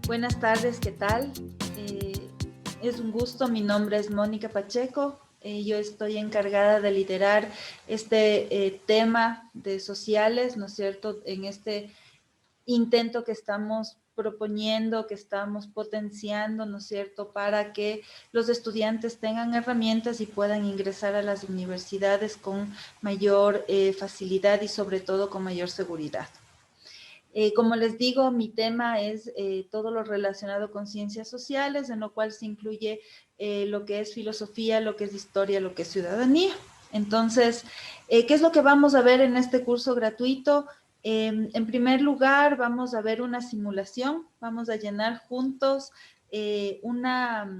Buenas tardes, ¿qué tal? Es un gusto, mi nombre es Mónica Pacheco. Yo estoy encargada de liderar este tema de sociales, ¿no es cierto?, en este intento que estamos proponiendo, que estamos potenciando, ¿no es cierto?, para que los estudiantes tengan herramientas y puedan ingresar a las universidades con mayor facilidad y sobre todo con mayor seguridad. Como les digo, mi tema es todo lo relacionado con ciencias sociales, en lo cual se incluye lo que es filosofía, lo que es historia, lo que es ciudadanía. Entonces, ¿qué es lo que vamos a ver en este curso gratuito? En primer lugar, vamos a ver una simulación, vamos a llenar juntos una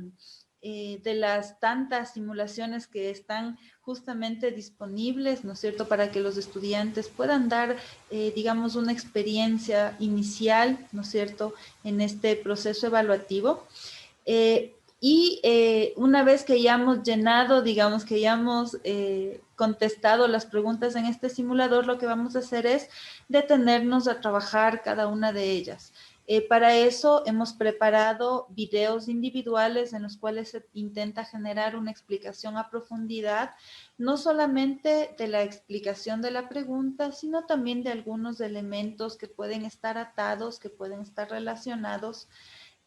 de las tantas simulaciones que están justamente disponibles, ¿no es cierto?, para que los estudiantes puedan dar, digamos, una experiencia inicial, ¿no es cierto?, en este proceso evaluativo. Una vez que hayamos llenado, digamos, que hayamos contestado las preguntas en este simulador, lo que vamos a hacer es detenernos a trabajar cada una de ellas. Para eso hemos preparado videos individuales en los cuales se intenta generar una explicación a profundidad, no solamente de la explicación de la pregunta, sino también de algunos elementos que pueden estar atados, que pueden estar relacionados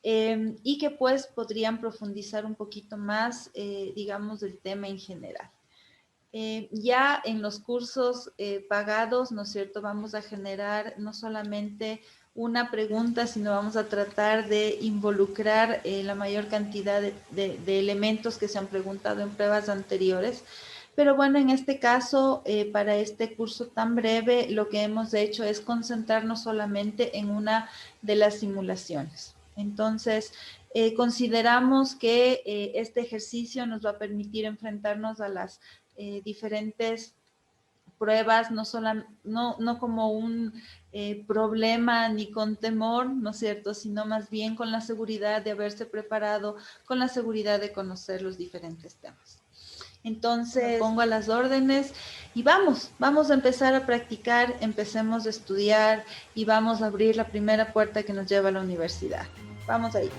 y que pues podrían profundizar un poquito más, digamos, del tema en general. Ya en los cursos pagados, ¿no es cierto?, vamos a generar no solamente una pregunta, sino vamos a tratar de involucrar la mayor cantidad de elementos que se han preguntado en pruebas anteriores. Pero bueno, en este caso, para este curso tan breve, lo que hemos hecho es concentrarnos solamente en una de las simulaciones. Entonces, consideramos que este ejercicio nos va a permitir enfrentarnos a las diferentes pruebas, no como un problema ni con temor, ¿no es cierto?, sino más bien con la seguridad de haberse preparado, con la seguridad de conocer los diferentes temas. Entonces, me pongo a las órdenes y vamos a empezar a practicar, empecemos a estudiar y vamos a abrir la primera puerta que nos lleva a la universidad. Vamos ahí.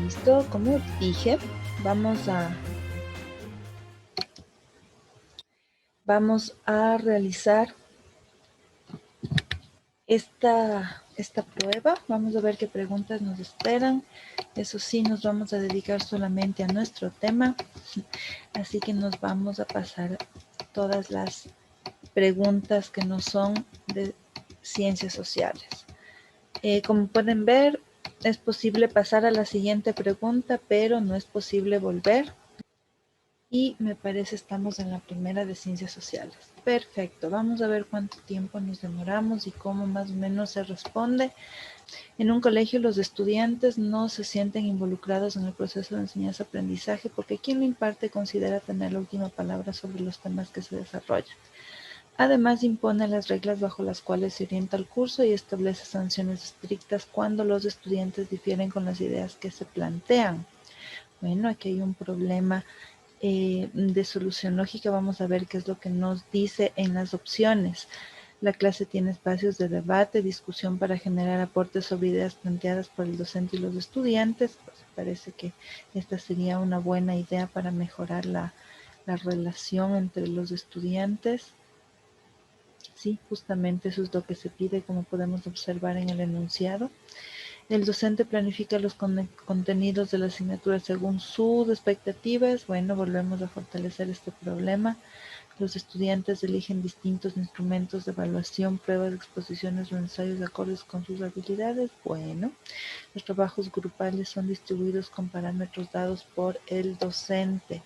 Listo, como dije, vamos a realizar esta prueba. Vamos a ver qué preguntas nos esperan. Eso sí, nos vamos a dedicar solamente a nuestro tema, así que nos vamos a pasar todas las preguntas que no son de ciencias sociales. Como pueden ver, es posible pasar a la siguiente pregunta, pero no es posible volver. Y me parece estamos en la primera de ciencias sociales. Perfecto, vamos a ver cuánto tiempo nos demoramos y cómo más o menos se responde. En un colegio los estudiantes no se sienten involucrados en el proceso de enseñanza-aprendizaje porque quien lo imparte considera tener la última palabra sobre los temas que se desarrollan. Además, impone las reglas bajo las cuales se orienta el curso y establece sanciones estrictas cuando los estudiantes difieren con las ideas que se plantean. Bueno, aquí hay un problema de solución lógica. Vamos a ver qué es lo que nos dice en las opciones. La clase tiene espacios de debate, discusión para generar aportes sobre ideas planteadas por el docente y los estudiantes. Pues parece que esta sería una buena idea para mejorar la relación entre los estudiantes. Sí, justamente eso es lo que se pide, como podemos observar en el enunciado. El docente planifica los contenidos de la asignatura según sus expectativas. Bueno, volvemos a fortalecer este problema. Los estudiantes eligen distintos instrumentos de evaluación, pruebas, exposiciones o ensayos acordes con sus habilidades. Bueno, los trabajos grupales son distribuidos con parámetros dados por el docente.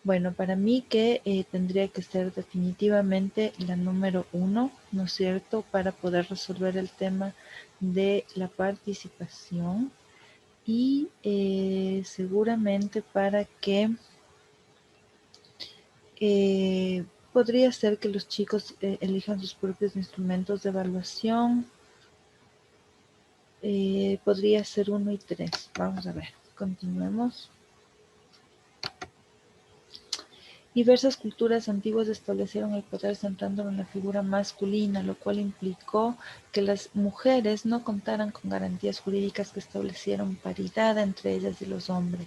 Bueno, para mí que tendría que ser definitivamente la número 1, ¿no es cierto?, para poder resolver el tema de la participación y seguramente para que podría ser que los chicos elijan sus propios instrumentos de evaluación. Podría ser 1 y 3. Vamos a ver, continuemos. Diversas culturas antiguas establecieron el poder centrándolo en la figura masculina, lo cual implicó que las mujeres no contaran con garantías jurídicas que establecieran paridad entre ellas y los hombres.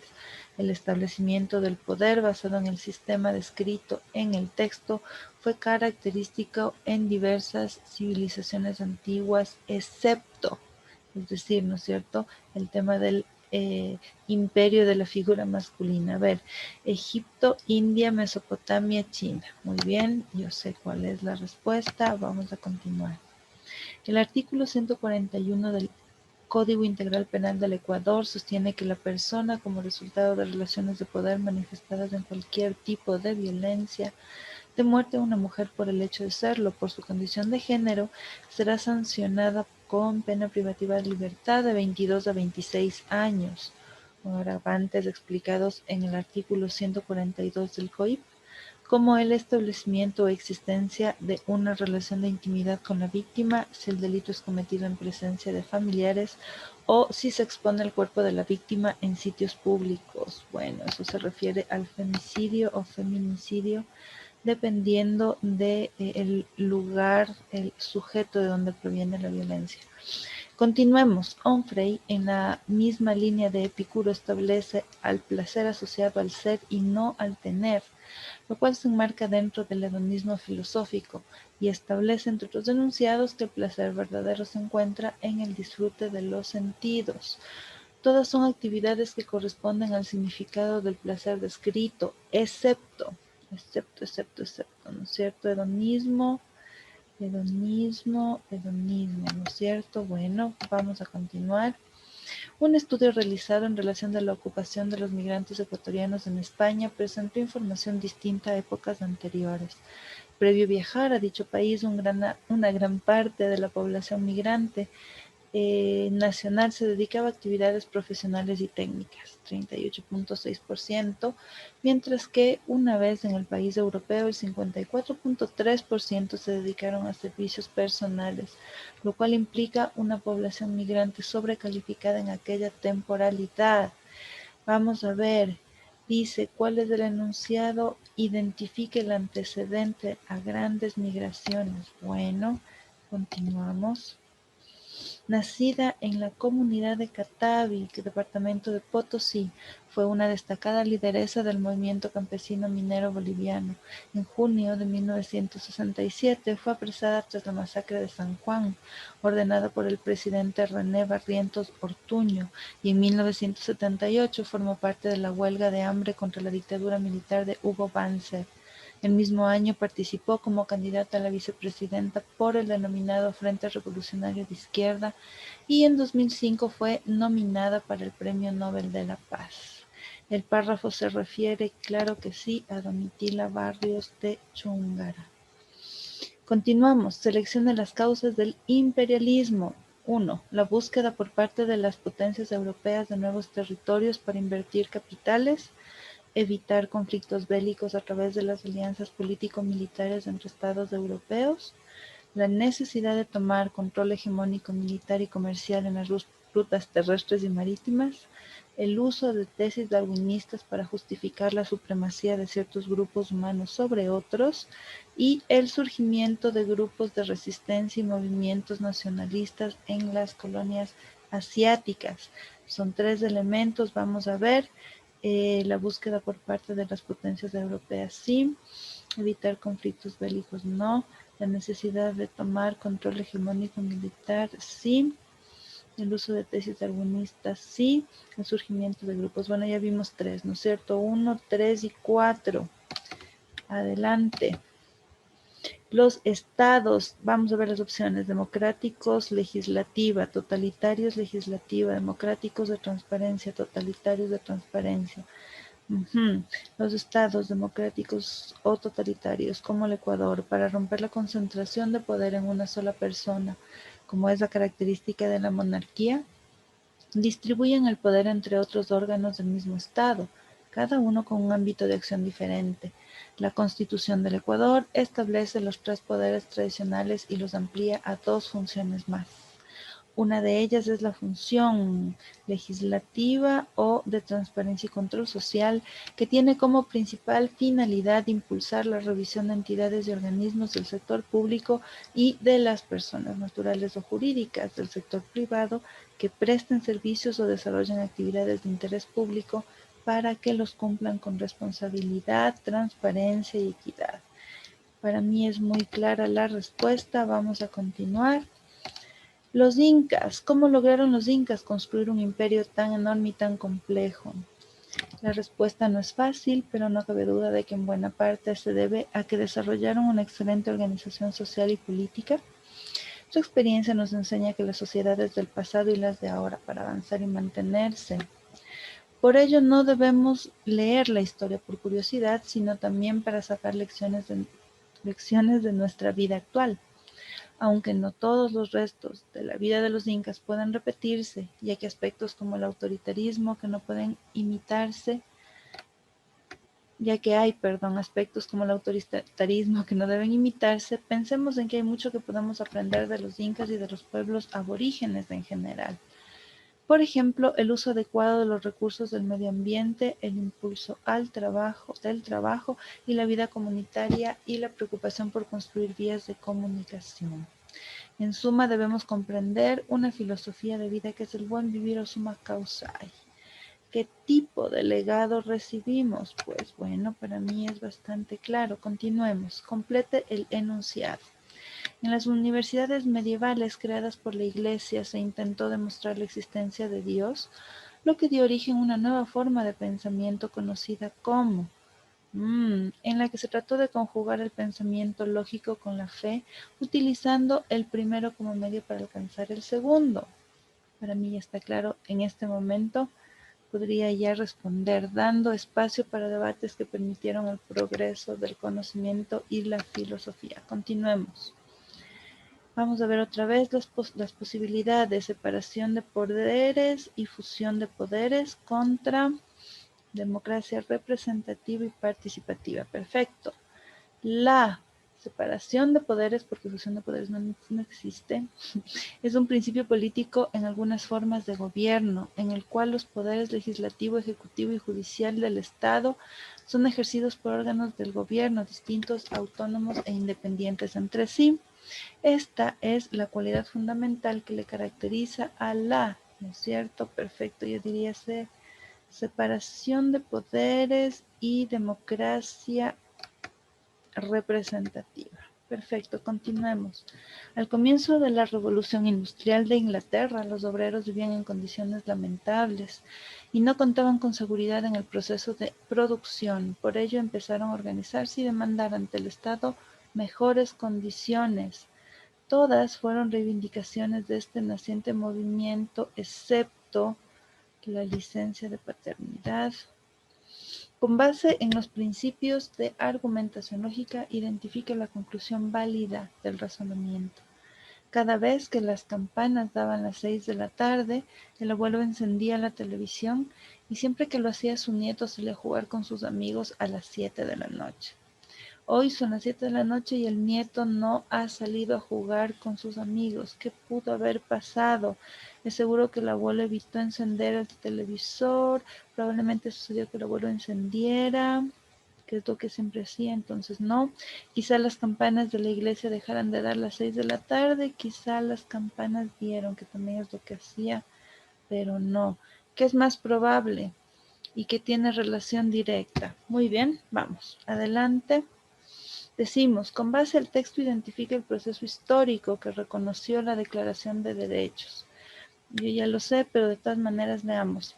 El establecimiento del poder basado en el sistema descrito en el texto fue característico en diversas civilizaciones antiguas, excepto, es decir, ¿no es cierto?, el tema del imperio de la figura masculina. A ver, Egipto, India, Mesopotamia, China. Muy bien, yo sé cuál es la respuesta. Vamos a continuar. El artículo 141 del Código Integral Penal del Ecuador sostiene que la persona, como resultado de relaciones de poder manifestadas en cualquier tipo de violencia, de muerte a una mujer por el hecho de serlo, por su condición de género, será sancionada con pena privativa de libertad de 22 a 26 años, con agravantes explicados en el artículo 142 del COIP, como el establecimiento o existencia de una relación de intimidad con la víctima si el delito es cometido en presencia de familiares o si se expone el cuerpo de la víctima en sitios públicos. Bueno, eso se refiere al femicidio o feminicidio, dependiendo de el lugar, el sujeto de donde proviene la violencia. Continuemos. Onfray, en la misma línea de Epicuro, establece al placer asociado al ser y no al tener, lo cual se enmarca dentro del hedonismo filosófico y establece entre otros enunciados que el placer verdadero se encuentra en el disfrute de los sentidos. Todas son actividades que corresponden al significado del placer descrito, excepto, ¿no es cierto? Hedonismo, ¿no es cierto? Bueno, vamos a continuar. Un estudio realizado en relación a la ocupación de los migrantes ecuatorianos en España presentó información distinta a épocas anteriores. Previo viajar a dicho país, una gran parte de la población migrante nacional se dedicaba a actividades profesionales y técnicas, 38.6%, mientras que una vez en el país europeo el 54.3% se dedicaron a servicios personales, lo cual implica una población migrante sobrecalificada en aquella temporalidad. Vamos a ver, dice, ¿cuál es el enunciado? Identifique el antecedente a grandes migraciones. Bueno, continuamos. Nacida en la comunidad de Catavi, departamento de Potosí, fue una destacada lideresa del movimiento campesino minero boliviano. En junio de 1967 fue apresada tras la masacre de San Juan, ordenada por el presidente René Barrientos Ortuño, y en 1978 formó parte de la huelga de hambre contra la dictadura militar de Hugo Banzer. El mismo año participó como candidata a la vicepresidenta por el denominado Frente Revolucionario de Izquierda y en 2005 fue nominada para el Premio Nobel de la Paz. El párrafo se refiere, claro que sí, a Domitila Barrios de Chungara. Continuamos. Selecciona las causas del imperialismo. 1. La búsqueda por parte de las potencias europeas de nuevos territorios para invertir capitales, evitar conflictos bélicos a través de las alianzas político-militares entre estados europeos, la necesidad de tomar control hegemónico militar y comercial en las rutas terrestres y marítimas, el uso de tesis darwinistas para justificar la supremacía de ciertos grupos humanos sobre otros y el surgimiento de grupos de resistencia y movimientos nacionalistas en las colonias asiáticas. Son 3 elementos, vamos a ver. La búsqueda por parte de las potencias europeas, sí. Evitar conflictos bélicos, no. La necesidad de tomar control hegemónico militar, sí. El uso de tesis darwinistas, sí. El surgimiento de grupos. Bueno, ya vimos 3, ¿no es cierto? 1, 3 y 4. Adelante. Los estados, vamos a ver las opciones: democráticos, legislativa, totalitarios, legislativa, democráticos de transparencia, totalitarios de transparencia. Los estados democráticos o totalitarios, como el Ecuador, para romper la concentración de poder en una sola persona, como es la característica de la monarquía, distribuyen el poder entre otros órganos del mismo estado, cada uno con un ámbito de acción diferente. La Constitución del Ecuador establece los 3 poderes tradicionales y los amplía a 2 funciones más. Una de ellas es la función legislativa o de transparencia y control social, que tiene como principal finalidad impulsar la revisión de entidades y organismos del sector público y de las personas naturales o jurídicas del sector privado que presten servicios o desarrollen actividades de interés público para que los cumplan con responsabilidad, transparencia y equidad. Para mí es muy clara la respuesta. Vamos a continuar. Los incas, ¿cómo lograron los incas construir un imperio tan enorme y tan complejo? La respuesta no es fácil, pero no cabe duda de que en buena parte se debe a que desarrollaron una excelente organización social y política. Su experiencia nos enseña que las sociedades del pasado y las de ahora, para avanzar y mantenerse, por ello no debemos leer la historia por curiosidad, sino también para sacar lecciones de nuestra vida actual. Aunque no todos los restos de la vida de los incas pueden repetirse, ya que aspectos como el autoritarismo que no pueden imitarse, aspectos como el autoritarismo que no deben imitarse, pensemos en que hay mucho que podemos aprender de los incas y de los pueblos aborígenes en general. Por ejemplo, el uso adecuado de los recursos del medio ambiente, el impulso del trabajo y la vida comunitaria y la preocupación por construir vías de comunicación. En suma, debemos comprender una filosofía de vida que es el buen vivir o summa causae. ¿Qué tipo de legado recibimos? Pues bueno, para mí es bastante claro. Continuemos. Complete el enunciado. En las universidades medievales creadas por la Iglesia se intentó demostrar la existencia de Dios, lo que dio origen a una nueva forma de pensamiento conocida como en la que se trató de conjugar el pensamiento lógico con la fe, utilizando el primero como medio para alcanzar el segundo. Para mí ya está claro, en este momento podría ya responder, dando espacio para debates que permitieron el progreso del conocimiento y la filosofía. Continuemos. Vamos a ver otra vez las posibilidades, separación de poderes y fusión de poderes contra democracia representativa y participativa. Perfecto. La separación de poderes, porque fusión de poderes no existe, es un principio político en algunas formas de gobierno, en el cual los poderes legislativo, ejecutivo y judicial del Estado son ejercidos por órganos del gobierno distintos, autónomos e independientes entre sí. Esta es la cualidad fundamental que le caracteriza a la, ¿no es cierto? Perfecto, yo diría separación de poderes y democracia representativa. Perfecto, continuemos. Al comienzo de la Revolución Industrial de Inglaterra, los obreros vivían en condiciones lamentables y no contaban con seguridad en el proceso de producción. Por ello empezaron a organizarse y demandar ante el Estado mejores condiciones. Todas fueron reivindicaciones de este naciente movimiento, excepto la licencia de paternidad. Con base en los principios de argumentación lógica, identifica la conclusión válida del razonamiento. Cada vez que las campanas daban las 6 de la tarde, el abuelo encendía la televisión y siempre que lo hacía su nieto salía a jugar con sus amigos a las 7 de la noche. Hoy son las 7 de la noche y el nieto no ha salido a jugar con sus amigos. ¿Qué pudo haber pasado? Es seguro que el abuelo evitó encender el televisor, probablemente sucedió que el abuelo encendiera, que es lo que siempre hacía, entonces no. Quizá las campanas de la iglesia dejaran de dar las 6 de la tarde, quizá las campanas dieron, que también es lo que hacía, pero no. ¿Qué es más probable? Y que tiene relación directa. Muy bien, vamos, adelante. Decimos, con base al texto identifica el proceso histórico que reconoció la Declaración de Derechos. Yo ya lo sé, pero de todas maneras leamos.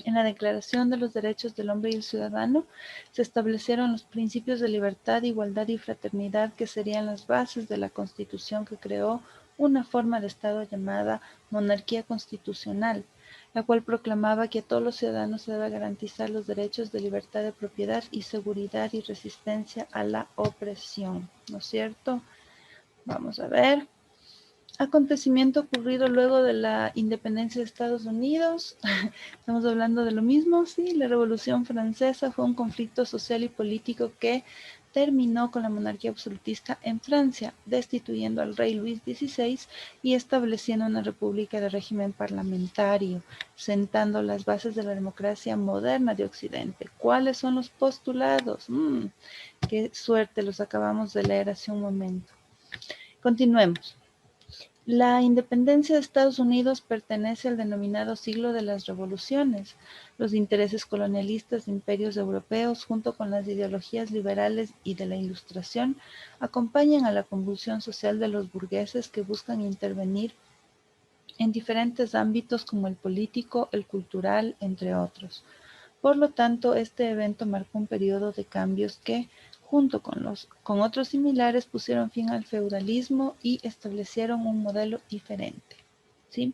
En la Declaración de los Derechos del Hombre y el Ciudadano se establecieron los principios de libertad, igualdad y fraternidad que serían las bases de la Constitución que creó una forma de Estado llamada monarquía constitucional, la cual proclamaba que a todos los ciudadanos se debe garantizar los derechos de libertad de propiedad y seguridad y resistencia a la opresión, ¿no es cierto? Vamos a ver. Acontecimiento ocurrido luego de la independencia de Estados Unidos. Estamos hablando de lo mismo, sí. La Revolución Francesa fue un conflicto social y político que terminó con la monarquía absolutista en Francia, destituyendo al rey Luis XVI y estableciendo una república de régimen parlamentario, sentando las bases de la democracia moderna de Occidente. ¿Cuáles son los postulados? Qué suerte, los acabamos de leer hace un momento. Continuemos. La independencia de Estados Unidos pertenece al denominado siglo de las revoluciones. Los intereses colonialistas de imperios europeos, junto con las ideologías liberales y de la Ilustración, acompañan a la convulsión social de los burgueses que buscan intervenir en diferentes ámbitos como el político, el cultural, entre otros. Por lo tanto, este evento marcó un periodo de cambios que, junto con otros similares, pusieron fin al feudalismo y establecieron un modelo diferente. ¿Sí?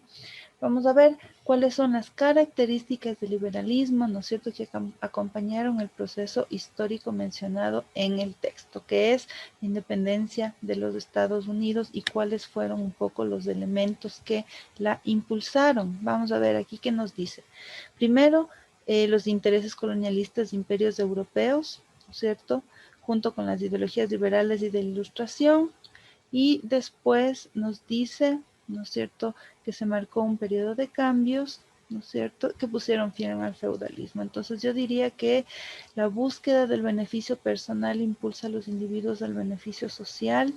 Vamos a ver cuáles son las características del liberalismo, ¿no es cierto?, que acompañaron el proceso histórico mencionado en el texto, que es la independencia de los Estados Unidos y cuáles fueron un poco los elementos que la impulsaron. Vamos a ver aquí qué nos dice. Primero, los intereses colonialistas de imperios europeos, ¿no es cierto?, junto con las ideologías liberales y de la Ilustración, y después nos dice, ¿no es cierto?, que se marcó un periodo de cambios, ¿no es cierto?, que pusieron fin al feudalismo. Entonces yo diría que la búsqueda del beneficio personal impulsa a los individuos al beneficio social.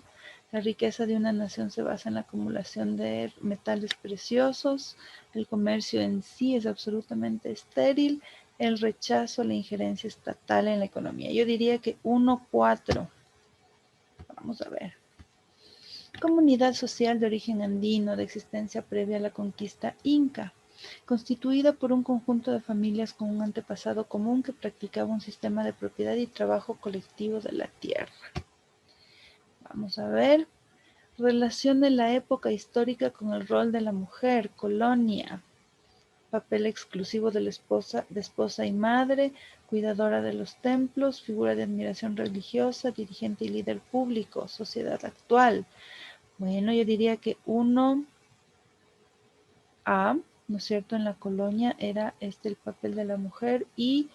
La riqueza de una nación se basa en la acumulación de metales preciosos. El comercio en sí es absolutamente estéril. El rechazo a la injerencia estatal en la economía. Yo diría que 1-4. Vamos a ver. Comunidad social de origen andino, de existencia previa a la conquista inca, constituida por un conjunto de familias con un antepasado común que practicaba un sistema de propiedad y trabajo colectivo de la tierra. Vamos a ver. Relación de la época histórica con el rol de la mujer, colonia, papel exclusivo de esposa y madre, cuidadora de los templos, figura de admiración religiosa, dirigente y líder público, sociedad actual. Bueno, yo diría que 1A, ¿no es cierto? En la colonia era el papel de la mujer, y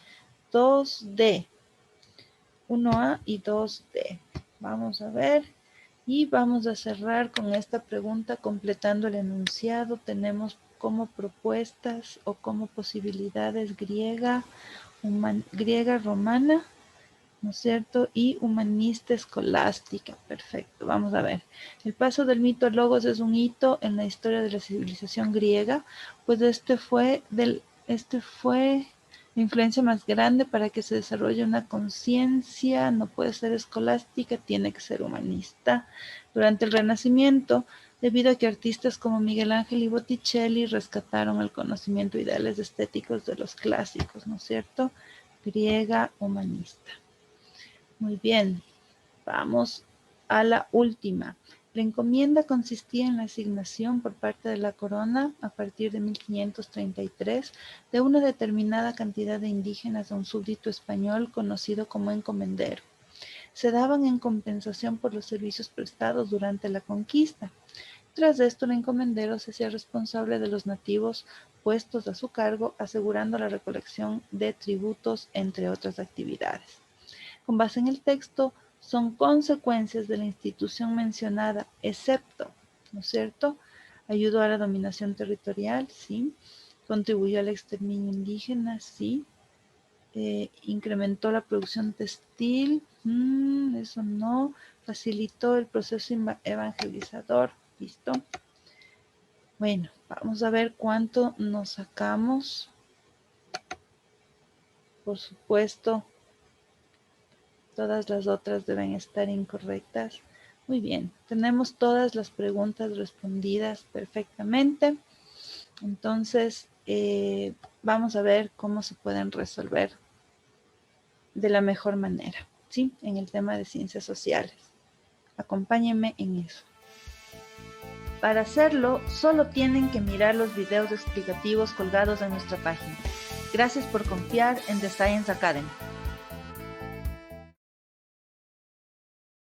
2D, 1A y 2D. Vamos a ver. Y vamos a cerrar con esta pregunta completando el enunciado. Tenemos como propuestas o como posibilidades griega romana, ¿no es cierto?, y humanista escolástica. Perfecto, vamos a ver. El paso del mito al logos es un hito en la historia de la civilización griega, pues este fue la influencia más grande para que se desarrolle una conciencia. No puede ser escolástica, tiene que ser humanista. Durante el Renacimiento, debido a que artistas como Miguel Ángel y Botticelli rescataron el conocimiento, ideales estéticos de los clásicos, ¿no es cierto? Griega humanista. Muy bien, vamos a la última. La encomienda consistía en la asignación por parte de la corona, a partir de 1533, de una determinada cantidad de indígenas a un súbdito español conocido como encomendero. Se daban en compensación por los servicios prestados durante la conquista. Tras esto, el encomendero se hacía responsable de los nativos puestos a su cargo, asegurando la recolección de tributos, entre otras actividades. Con base en el texto, son consecuencias de la institución mencionada, excepto, ¿no es cierto?, ayudó a la dominación territorial, sí, contribuyó al exterminio indígena, sí, incrementó la producción textil, eso no, facilitó el proceso evangelizador, listo. Bueno, vamos a ver cuánto nos sacamos. Por supuesto, todas las otras deben estar incorrectas. Muy bien, tenemos todas las preguntas respondidas perfectamente. Entonces, vamos a ver cómo se pueden resolver de la mejor manera, ¿sí?, en el tema de ciencias sociales. Acompáñenme en eso. Para hacerlo, solo tienen que mirar los videos explicativos colgados en nuestra página. Gracias por confiar en The Science Academy.